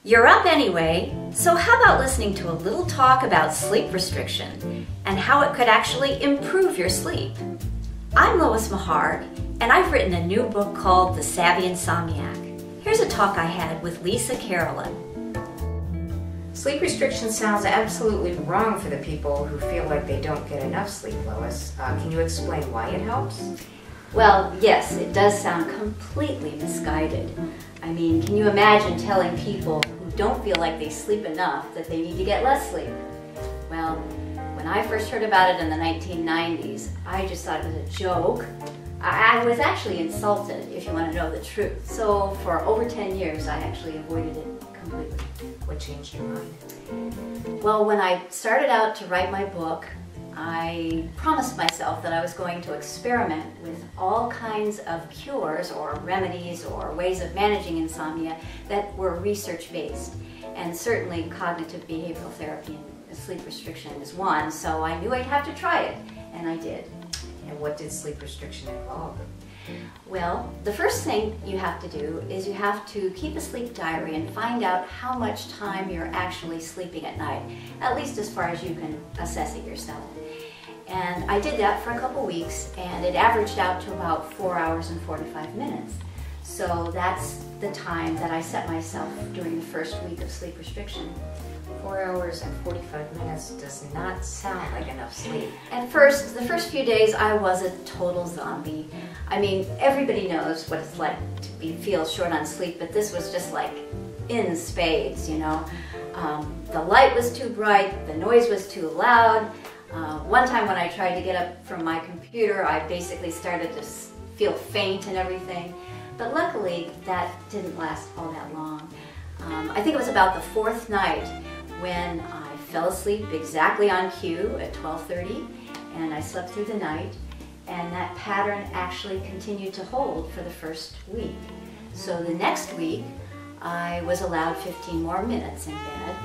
You're up anyway, so how about listening to a little talk about sleep restriction and how it could actually improve your sleep? I'm Lois Maharg, and I've written a new book called The Savvy Insomniac. Here's a talk I had with Lisa Carolyn. Sleep restriction sounds absolutely wrong for the people who feel like they don't get enough sleep, Lois. Can you explain why it helps? Well, yes, it does sound completely misguided. I mean, can you imagine telling people who don't feel like they sleep enough that they need to get less sleep? Well, when I first heard about it in the 1990s, I just thought it was a joke. I was actually insulted, if you want to know the truth. So for over 10 years, I actually avoided it completely. What changed your mind? Well, when I started out to write my book, I promised myself that I was going to experiment with all kinds of cures or remedies or ways of managing insomnia that were research-based. And certainly cognitive behavioral therapy and sleep restriction is one, so I knew I'd have to try it, and I did. And what did sleep restriction involve? Well, the first thing you have to do is you have to keep a sleep diary and find out how much time you're actually sleeping at night, at least as far as you can assess it yourself. And I did that for a couple weeks, and it averaged out to about 4 hours and 45 minutes. So that's the time that I set myself during the first week of sleep restriction. 4 hours and 45 minutes does not sound like enough sleep. At first, the first few days, I was a total zombie. I mean, everybody knows what it's like to feel short on sleep, but this was just like in spades, you know. The light was too bright, the noise was too loud. One time when I tried to get up from my computer, I basically started to feel faint and everything. But luckily, that didn't last all that long. I think it was about the fourth night when I fell asleep exactly on cue at 12:30, and I slept through the night, and that pattern actually continued to hold for the first week. So the next week, I was allowed 15 more minutes in bed,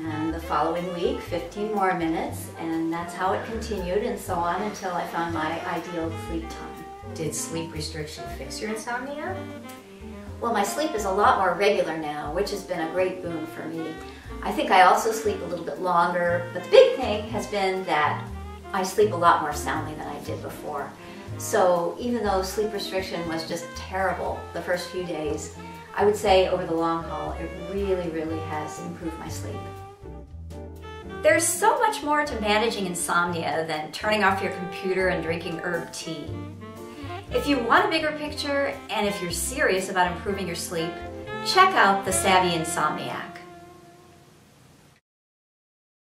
and the following week, 15 more minutes, and that's how it continued and so on until I found my ideal sleep time. Did sleep restriction fix your insomnia? Well, my sleep is a lot more regular now, which has been a great boon for me. I think I also sleep a little bit longer, but the big thing has been that I sleep a lot more soundly than I did before. So even though sleep restriction was just terrible the first few days, I would say over the long haul, it really, really has improved my sleep. There's so much more to managing insomnia than turning off your computer and drinking herb tea. If you want a bigger picture, and if you're serious about improving your sleep, check out The Savvy Insomniac.